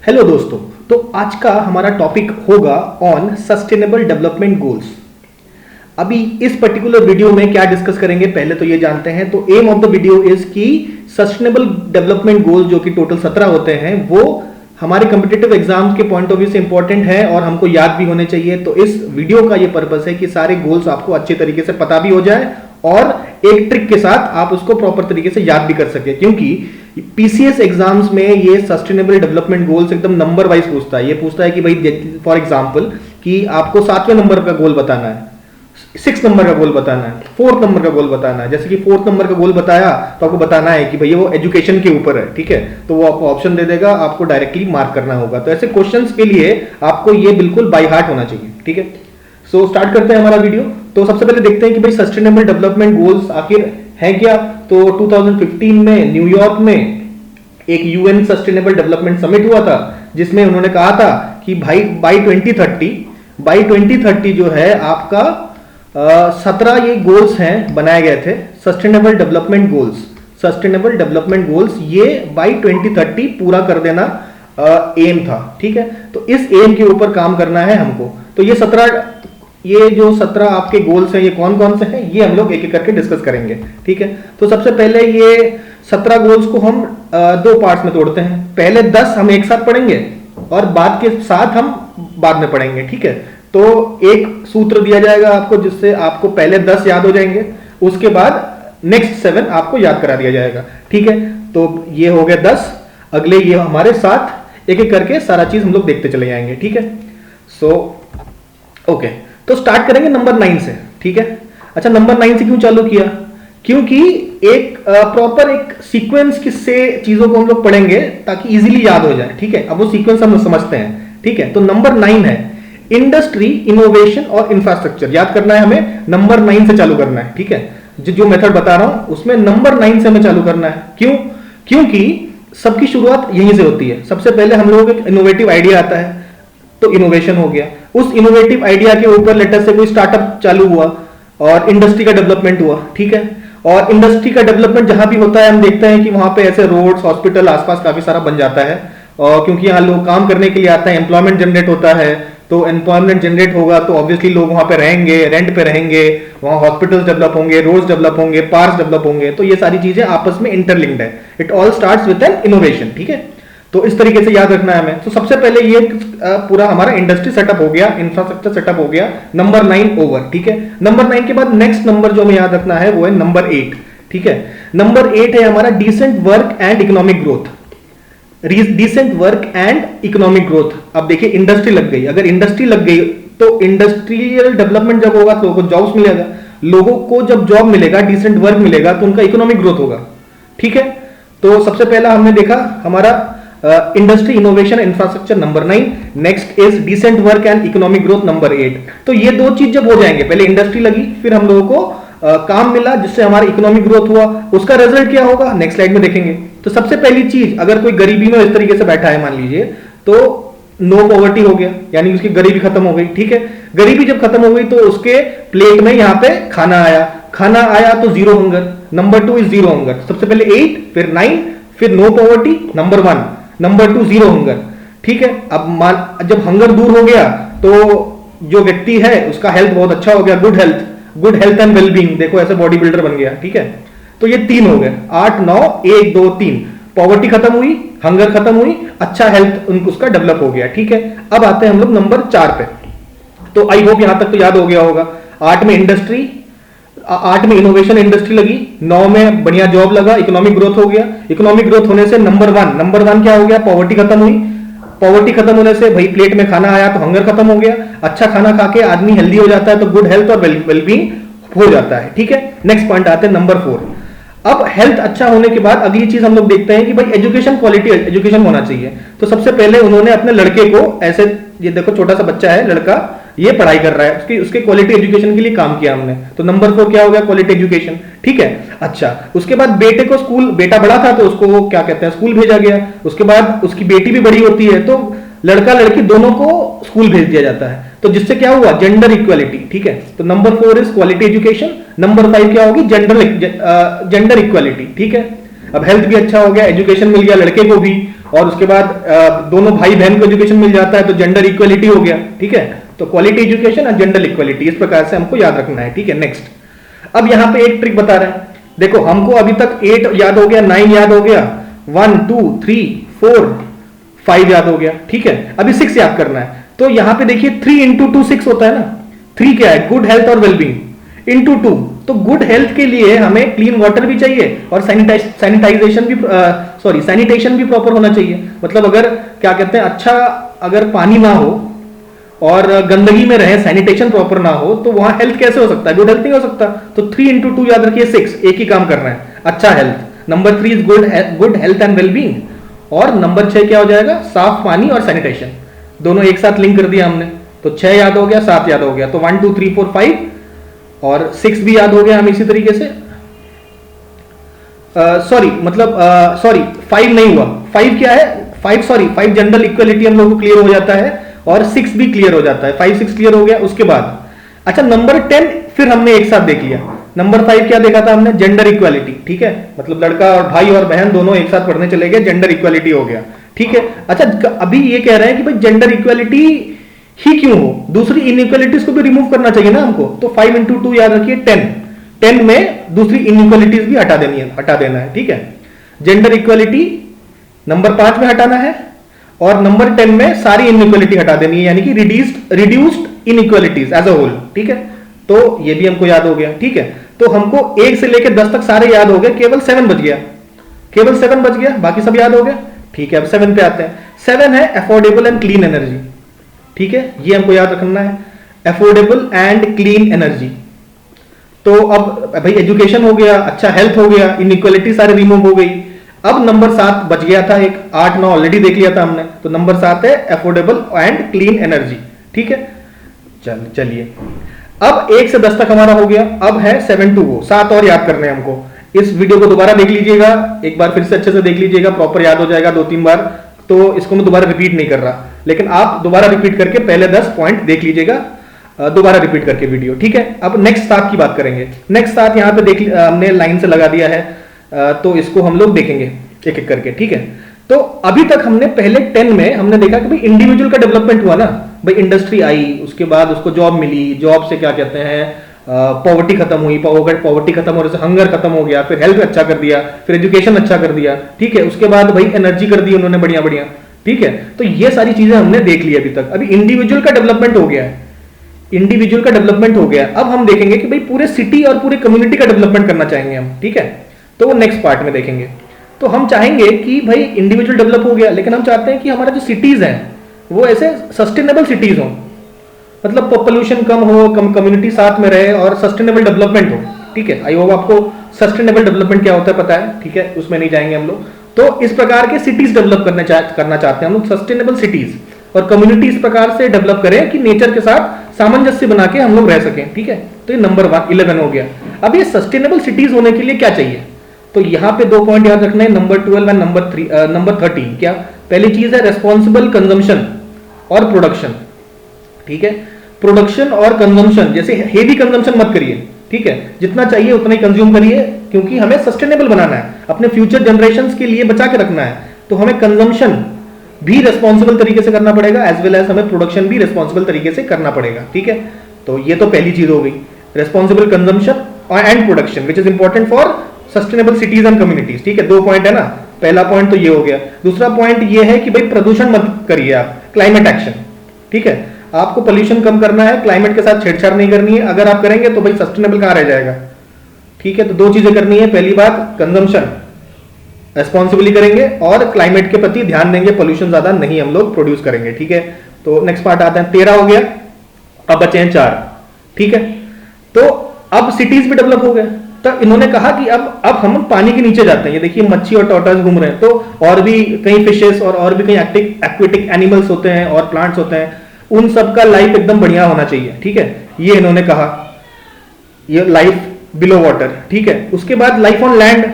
Hello दोस्तों। तो आज का हमारा टॉपिक होगा ऑन सस्टेनेबल डेवलपमेंट गोल्स। अभी इस पर्टिकुलर वीडियो में क्या डिस्कस करेंगे पहले तो ये जानते हैं। तो aim of the video is कि सस्टेनेबल डेवलपमेंट गोल जो कि टोटल 17 होते हैं वो हमारे कॉम्पिटिटिव एग्जाम्स के पॉइंट ऑफ व्यू से इंपॉर्टेंट है और हमको याद भी होने चाहिए। तो इस वीडियो का ये पर्पस है कि सारे गोल्स आपको अच्छे तरीके से पता भी हो जाए और एक ट्रिक के साथ आप उसको प्रॉपर तरीके से याद भी कर सके, क्योंकि पीसीएस एग्जाम्स में ये सस्टेनेबल डेवलपमेंट गोल्स एकदम नंबर वाइज पूछता है। ये पूछता है कि भाई फॉर एग्जांपल कि आपको 7वें नंबर का गोल बताना है, 6 नंबर का गोल बताना है, 4th नंबर का गोल बताना है। जैसे कि 4th नंबर का गोल बताया तो आपको बताना है कि भैया वो एजुकेशन के ऊपर है, ठीक है, तो वो आपको ऑप्शन दे देगा, आपको डायरेक्टली मार्क करना होगा। तो ऐसे क्वेश्चंस के लिए आपको ये बिल्कुल बाय हार्ट होना चाहिए, ठीक है। सो स्टार्ट करते हैं हमारा वीडियो। तो सबसे पहले देखते हैं कि भाई सस्टेनेबल डेवलपमेंट गोल्स आखिर है क्या। तो 2015 में न्यूयॉर्क में एक यूएन सस्टेनेबल डेवलपमेंट समिट हुआ था, जिसमें उन्होंने कहा था कि भाई बाय 2030 जो है आपका 17 ये गोल्स हैं बनाए गए थे, सस्टेनेबल डेवलपमेंट गोल्स ये बाय 2030 पूरा कर देना एम था, ठीक है। तो इस एम के ऊपर काम करना है हमको। तो ये जो 17 आपके गोल्स हैं ये कौन कौन से हैं ये हम लोग एक एक करके डिस्कस करेंगे, ठीक है। तो सबसे पहले ये 17 गोल्स को हम दो पार्ट्स में तोड़ते हैं। पहले 10 हम एक साथ पढ़ेंगे और बाद के साथ हम बाद में पढ़ेंगे, ठीक है। तो एक सूत्र दिया जाएगा आपको जिससे आपको पहले 10 याद हो जाएंगे, उसके बाद नेक्स्ट 7 आपको याद करा दिया जाएगा, ठीक है। तो ये हो गया 10, अगले ये हमारे साथ एक एक करके सारा चीज हम लोग देखते चले जाएंगे, ठीक है। सो ओके, तो स्टार्ट करेंगे नंबर 9 से, ठीक है। अच्छा, नंबर 9 से क्यों चालू किया? क्योंकि एक प्रॉपर एक सीक्वेंस से चीजों को हम लोग पढ़ेंगे ताकि इजीली याद हो जाए, ठीक है। अब वो सीक्वेंस हम समझते हैं, ठीक है। तो नंबर 9 है इंडस्ट्री, इनोवेशन और इंफ्रास्ट्रक्चर। याद करना है हमें, नंबर 9 से चालू करना है, ठीक है। जो मेथड बता रहा हूं उसमें नंबर 9 से हमें चालू करना है। क्यों? क्योंकि सबकी शुरुआत यहीं से होती है। सबसे पहले हम लोगों को एक इनोवेटिव आइडिया आता है तो इनोवेशन हो गया। उस इनोवेटिव आइडिया के ऊपर लेटर से कोई स्टार्टअप चालू हुआ और इंडस्ट्री का डेवलपमेंट हुआ, ठीक है। और इंडस्ट्री का डेवलपमेंट जहां भी होता है हम देखते हैं कि वहां पे ऐसे रोड्स, हॉस्पिटल आसपास काफी सारा बन जाता है, और क्योंकि यहाँ लोग काम करने के लिए आते हैं, एम्प्लॉयमेंट जनरेट होता है। तो एम्प्लॉयमेंट जनरेट होगा तो ऑब्वियसली लोग वहां पे रहेंगे, रेंट पे रहेंगे, वहां हॉस्पिटल्स डेवलप होंगे, रोड्स डेवलप होंगे, पार्क्स डेवलप होंगे। तो ये सारी चीजें आपस में इंटरलिंक्ड है। It all starts with N innovation, ठीक है। तो इस तरीके से याद रखना है हमें। तो सबसे पहले ये पूरा हमारा इंडस्ट्री सेटअप हो गया, इंफ्रास्ट्रक्चर सेटअप हो गया, नंबर 9 ओवर, ठीक है। नंबर 9 के बाद नेक्स्ट नंबर जो हमें याद रखना है वो है नंबर 8, ठीक है। नंबर 8 है हमारा decent work and economic growth. Decent work and economic growth. अब देखिए इंडस्ट्री लग गई, अगर इंडस्ट्री लग गई तो इंडस्ट्रियल डेवलपमेंट जब होगा तो लोगों को जॉब्स मिलेगा, लोगों को जब जॉब मिलेगा, डिसेंट वर्क मिलेगा तो उनका इकोनॉमिक ग्रोथ होगा, ठीक है। तो सबसे पहला हमने देखा हमारा industry, innovation, infrastructure number 9, next is decent work and economic growth number 8। तो ये दो चीज जब हो जाएंगे, पहले इंडस्ट्री लगी फिर हम लोगों को काम मिला जिससे हमारा इकोनॉमिक ग्रोथ हुआ, उसका रिजल्ट क्या होगा नेक्स्ट स्लाइड में देखेंगे। तो सबसे पहली चीज, अगर कोई गरीबी में इस तरीके से बैठा है मान लीजिए, तो नो पॉवर्टी हो गया, यानी उसकी गरीबी खत्म हो गई, ठीक है। गरीबी जब खत्म हो गई तो उसके प्लेट में यहां पे खाना आया तो zero hunger. Number 2 is zero hunger. सबसे पहले 8, फिर 9, फिर no poverty, number 1, number 2 zero hunger, ठीक है। अब जब हंगर दूर हो गया तो जो व्यक्ति है उसका हेल्थ बहुत अच्छा हो गया, गुड हेल्थ एंड वेलबींग। देखो ऐसे बॉडी बिल्डर बन गया, ठीक है। तो ये 3 हो गए, 8, 9, 1, 2, 3। पॉवर्टी खत्म हुई, हंगर खत्म हुई, अच्छा हेल्थ उसका डेवलप हो गया, ठीक है। अब आते हैं हम लोग नंबर 4 पे। तो आई होप यहां तक तो याद हो गया होगा। 8 में इंडस्ट्री, 8 में इनोवेशन, इंडस्ट्री लगी, 9 में बढ़िया जॉब लगा, इकोनॉमिक ग्रोथ हो गया। इकोनॉमिक ग्रोथ होने से नंबर 1 क्या हो गया? पॉवर्टी खत्म हुई। पॉवर्टी खत्म होने से भाई प्लेट में खाना आया तो हंगर खत्म हो गया। अच्छा खाना खा के आदमी हेल्दी हो जाता है तो गुड हेल्थ और वेलबींग हो जाता है, ठीक है। नेक्स्ट पॉइंट आते हैं नंबर 4। अब हेल्थ अच्छा होने के बाद अगली चीज हम लोग देखते हैं कि भाई एजुकेशन, क्वालिटी एजुकेशन होना चाहिए। तो सबसे पहले उन्होंने अपने लड़के को ऐसे, ये देखो छोटा सा बच्चा है, लड़का ये पढ़ाई कर रहा है, उसके क्वालिटी एजुकेशन के लिए काम किया हमने। तो नंबर 4 क्या हो गया? क्वालिटी एजुकेशन, ठीक है। अच्छा, उसके बाद बेटे को स्कूल, बेटा बड़ा था तो उसको वो क्या कहते हैं स्कूल भेजा गया। उसके बाद उसकी बेटी भी बड़ी होती है तो लड़का लड़की दोनों को स्कूल भेज दिया जाता है। तो जिससे क्या हुआ? जेंडर इक्वालिटी, ठीक है। तो number 4 is quality education. Number 5 क्या होगी? जेंडर इक्वालिटी, ठीक है। अब हेल्थ भी अच्छा हो गया, एजुकेशन मिल गया लड़के को भी, और उसके बाद दोनों भाई बहन को एजुकेशन मिल जाता है तो जेंडर इक्वलिटी हो गया, ठीक है। तो क्वालिटी एजुकेशन और जेंडर इक्वलिटी, इस प्रकार से हमको याद रखना है, ठीक है। नेक्स्ट, अब यहां पे एक ट्रिक बता रहे हैं, देखो हमको अभी तक 8 याद हो गया, 9 याद हो गया, 1 2 3 4 5 याद हो गया, ठीक है। अभी 6 याद करना है, तो यहां पे देखिए 3 इंटू 2 6 होता है ना। 3 क्या है, गुड हेल्थ और वेलबींग इंटू 2, तो गुड हेल्थ के लिए हमें क्लीन वाटर भी चाहिए और सैनिटाइजेशन भी सैनिटेशन भी प्रॉपर होना चाहिए। मतलब अगर क्या कहते हैं, अच्छा अगर पानी ना हो और गंदगी में रहे, सैनिटेशन प्रॉपर ना हो, तो वहां हेल्थ कैसे हो सकता है, गुड हेल्थ नहीं हो सकता। तो 3 इंटू 2 याद रखिए 6, एक ही काम करना है, अच्छा health. Number 3 is good health and wellbeing, और नंबर 6 क्या हो जाएगा, साफ पानी और सैनिटेशन। दोनों एक साथ लिंक कर दिया हमने, तो 6 याद हो गया, 7 याद हो गया, तो 1 2 3 4 5 और 6 भी याद हो गया हम इसी तरीके से। सॉरी 5 नहीं हुआ, 5 क्या है, 5 जेंडर इक्वलिटी हम लोग को क्लियर हो जाता है और 6 भी क्लियर हो जाता है, 5 6 क्लियर हो गया। उसके बाद अच्छा नंबर 10 फिर हमने एक साथ देख लिया। नंबर 5 क्या देखा था हमने, जेंडर इक्वालिटी, ठीक है। मतलब लड़का और भाई और बहन दोनों एक साथ पढ़ने चले गए, जेंडर इक्वालिटी हो गया, ठीक है। अच्छा अभी ये कह रहे हैं कि भाई जेंडर इक्वालिटी ही क्यों हो, दूसरी इनइक्वालिटीज को भी रिमूव करना चाहिए ना हमको। तो 5 इंटू 2 याद रखिए 10 में दूसरी इनइक्वालिटीज भी हटा देना है, ठीक है। जेंडर इक्वालिटी नंबर 5 में हटाना है और नंबर 10 में सारी इनइक्वालिटी हटा देनी है, यानी कि reduced inequalities as a whole, ठीक है। तो ये भी हमको याद हो गया, ठीक है। तो हमको 1 से लेकर 10 तक सारे याद हो गए, केवल 7 बच गया, बाकी सब याद हो गया, ठीक है। अब 7 पे आते हैं। 7 है अफोर्डेबल एंड क्लीन एनर्जी, ठीक है, ये हमको याद रखना है, अफोर्डेबल एंड क्लीन एनर्जी। तो अब भाई एजुकेशन हो गया, अच्छा हेल्थ हो गया, इनइक्वालिटी सारे रिमूव हो गई। अब नंबर 7 बच गया था एक, 8 9 ऑलरेडी देख लिया था हमने, तो नंबर 7 है अफोर्डेबल एंड क्लीन एनर्जी, ठीक है। चलिए अब 1 से 10 तक हमारा हो गया, अब है 7 to 7 और याद करने हैं हमको। इस वीडियो को दोबारा देख लीजिएगा, एक बार फिर से अच्छे से देख लीजिएगा, प्रॉपर याद हो जाएगा 2-3 बार। तो इसको मैं दोबारा रिपीट नहीं कर रहा, लेकिन आप दोबारा रिपीट करके पहले 10 पॉइंट देख लीजिएगा, दोबारा रिपीट करके वीडियो, ठीक है। अब नेक्स्ट 7 की बात करेंगे। नेक्स्ट 7 यहाँ पे देख हमने लाइन से लगा दिया है, तो इसको हम लोग देखेंगे एक एक करके, ठीक है। तो अभी तक हमने पहले 10 में हमने देखा कि भाई इंडिविजुअल का डेवलपमेंट हुआ ना, भाई इंडस्ट्री आई, उसके बाद उसको जॉब मिली, जॉब से क्या कहते हैं पॉवर्टी खत्म हुई, पॉवर्टी खत्म होने से हंगर खत्म हो गया, फिर हेल्थ अच्छा कर दिया, फिर एजुकेशन अच्छा कर दिया, ठीक है। उसके बाद भाई एनर्जी कर दी उन्होंने बढ़िया बढ़िया, ठीक है। तो ये सारी चीजें हमने देख ली अभी तक। अभी इंडिविजुअल का डेवलपमेंट हो गया है, इंडिविजुअल का डेवलपमेंट हो गया। अब हम देखेंगे कि भाई पूरे सिटी और पूरे कम्युनिटी का डेवलपमेंट करना चाहेंगे हम, ठीक है। तो वो नेक्स्ट पार्ट में देखेंगे। तो हम चाहेंगे कि भाई इंडिविजुअल डेवलप हो गया, लेकिन हम चाहते हैं कि हमारा जो सिटीज हैं वो ऐसे सस्टेनेबल सिटीज हो, मतलब पॉपुलेशन कम हो, कम्युनिटी साथ में रहे और सस्टेनेबल डेवलपमेंट हो, ठीक है। आई होप आपको सस्टेनेबल डेवलपमेंट क्या होता है पता है, ठीक है, उसमें नहीं जाएंगे हम लोग। तो इस प्रकार के सिटीज डेवलप करना चाहते हैं हम लोग, सस्टेनेबल सिटीज, और कम्युनिटी इस प्रकार से डेवलप करें कि नेचर के साथ सामंजस्य बना के हम लोग रह सकें, ठीक है। तो ये नंबर 11 हो गया। अब ये सस्टेनेबल सिटीज होने के लिए क्या चाहिए, तो यहां पे 2 पॉइंट याद रखना है, नंबर 12 एंड नंबर 13। क्या पहली चीज है, रेस्पॉन्सिबल कंजम्पशन और प्रोडक्शन, ठीक है। प्रोडक्शन और कंजम्पशन, जैसे हेवी कंजम्पशन मत करिए, ठीक है, जितना चाहिए उतना ही कंज्यूम करिए, क्योंकि हमें सस्टेनेबल बनाना है, अपने फ्यूचर जनरेशंस के लिए बचा के रखना है। तो हमें कंजम्पशन भी रेस्पॉन्सिबल तरीके से करना पड़ेगा, एज वेल एज हमें प्रोडक्शन भी रेस्पॉन्सिबल तरीके से करना पड़ेगा, ठीक है। तो ये तो पहली चीज हो गई, responsible consumption and production which is important for sustainable cities and communities, ठीक है। 2 पॉइंट है ना, पहला पॉइंट तो ये हो गया। दूसरा पॉइंट ये है कि भाई प्रदूषण मत करिए आप, क्लाइमेट एक्शन, ठीक है। आपको पोल्यूशन कम करना है, क्लाइमेट के साथ छेड़छाड़ नहीं करनी है। अगर आप करेंगे तो भाई सस्टेनेबल कहां रह जाएगा, ठीक है। तो 2 चीजें करनी है, पहली बात कंजम्पशन रेस्पॉन्सिबली करेंगे और क्लाइमेट के प्रति ध्यान देंगे, पोल्यूशन ज्यादा नहीं हम लोग प्रोड्यूस करेंगे, ठीक है। तो नेक्स्ट पार्ट आता है, 13 हो गया, अब बचे हैं 4, ठीक है। तो अब सिटीज भी डेवलप हो गए, तो इन्होंने कहा कि अब हम पानी के नीचे जाते हैं। ये देखिए मच्छी और टॉर्टॉइस घूम रहे हैं, तो और भी कई फिशेस और भी कई एक्वेटिक एनिमल्स होते हैं और प्लांट्स होते हैं, उन सब का लाइफ एकदम बढ़िया होना चाहिए, ठीक है। ये इन्होंने कहा, ये लाइफ बिलो वाटर, ठीक है। उसके बाद लाइफ ऑन लैंड,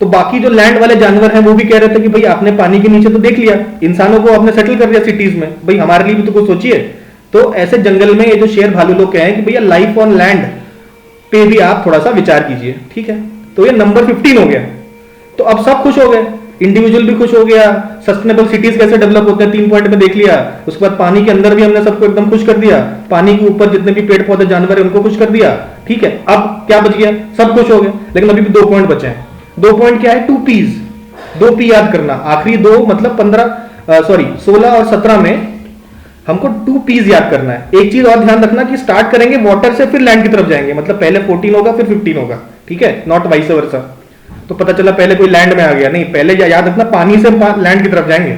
तो बाकी जो लैंड वाले जानवर हैं वो भी कह रहे थे कि भाई आपने पानी के नीचे तो देख लिया, इंसानों को आपने सेटल कर दिया सिटीज में, भाई हमारे लिए भी तो कुछ सोचिए। तो ऐसे जंगल में ये जो शेर भालू लोग कहे कि भैया लाइफ ऑन लैंड पे भी आप थोड़ा सा विचार कीजिए, ठीक है। तो ये नंबर 15 हो गया। तो अब सब खुश हो गए, इंडिविजुअल भी खुश हो गया, सस्टेनेबल सिटीज कैसे डेवलप होते हैं 3 पॉइंट में देख लिया, उसके बाद पानी के अंदर भी हमने सबको एकदम खुश कर दिया, पानी के ऊपर जितने भी पेड़ पौधे जानवर है उनको खुश कर दिया, ठीक है। अब क्या बच गया, सब खुश हो गए, लेकिन अभी भी 2 पॉइंट बचे हैं। 2 पॉइंट क्या है, 2 पीज, 2 पी याद करना, आखिरी 2 मतलब 16 और 17 में हमको 2 पीज याद करना है। एक चीज और ध्यान रखना कि स्टार्ट करेंगे वाटर से फिर लैंड की तरफ जाएंगे, मतलब पहले 14 होगा फिर 15 होगा, ठीक है, नॉट वाइस वर्सा। तो पता चला पहले कोई लैंड में आ गया, नहीं, पहले याद रखना पानी से लैंड की तरफ जाएंगे,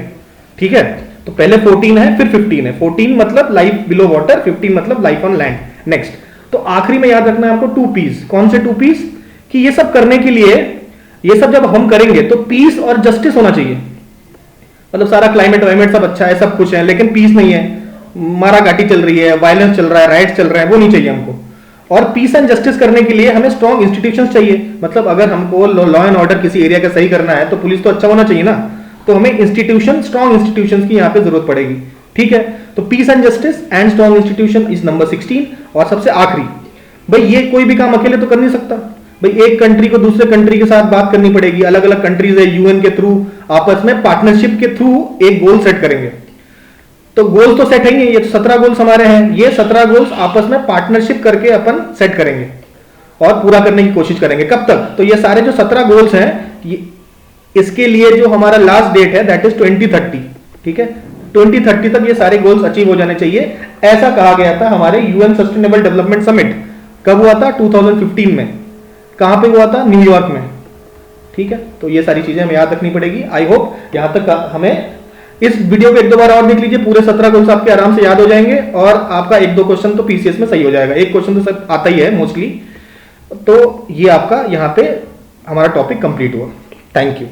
ठीक है। तो पहले 14 है फिर 15 है, 14 मतलब लाइफ बिलो वाटर, 15 मतलब लाइफ ऑन लैंड। नेक्स्ट, तो आखिरी में याद रखना है आपको 2 पीस। कौन से 2 पीस, कि ये सब करने के लिए, ये सब जब हम करेंगे तो पीस और जस्टिस होना चाहिए। मतलब सारा क्लाइमेट वाइमेट सब अच्छा है, सब कुछ है, लेकिन पीस नहीं है, मारा काटी चल रही है, वायलेंस चल रहा है, राइट्स चल रहा है, वो नहीं चाहिए हमको। और पीस एंड जस्टिस करने के लिए हमें स्ट्रॉन्ग इंस्टीट्यूशंस चाहिए। मतलब अगर हमको लॉ एंड ऑर्डर किसी एरिया का सही करना है तो पुलिस तो अच्छा होना चाहिए ना, तो हमें इंस्टीट्यूशन, स्ट्रॉन्ग इंस्टीट्यूशंस की यहाँ पे जरूरत पड़ेगी, ठीक है। तो peace and justice and strong institution is number 16। और सबसे आखिरी, भाई ये कोई भी काम अकेले तो कर नहीं सकता, भाई एक कंट्री को दूसरे कंट्री के साथ बात करनी पड़ेगी, अलग अलग कंट्रीज है, यूएन के थ्रू, आपस में पार्टनरशिप के थ्रू एक गोल सेट करेंगे। तो गोल्स तो सेट है ही, ये तो 17 गोल्स हमारे हैं, ये 17 गोल्स आपस में पार्टनरशिप करके अपन सेट करेंगे और पूरा करने की कोशिश करेंगे। कब तक, तो ये सारे जो 17 गोल्स हैं, ये इसके लिए जो हमारा लास्ट डेट है दैट इज 2030, ठीक है। 2030 तक ये सारे गोल्स अचीव हो जाने चाहिए, ऐसा कहा गया था हमारे यूएन सस्टेनेबल डेवलपमेंट समिट। कब हुआ था, 2015 में। कहां पे हुआ था, न्यूयॉर्क में, ठीक है। तो ये सारी चीजें हमें याद रखनी पड़ेगी। आई होप यहां तक हमें, इस वीडियो को 1-2 बार और देख लीजिए, पूरे 17 गोल्स आपके आराम से याद हो जाएंगे और आपका 1-2 क्वेश्चन तो पीसीएस में सही हो जाएगा। एक क्वेश्चन तो सब आता ही है मोस्टली। तो ये आपका यहाँ पे हमारा टॉपिक कंप्लीट हुआ। Thank you.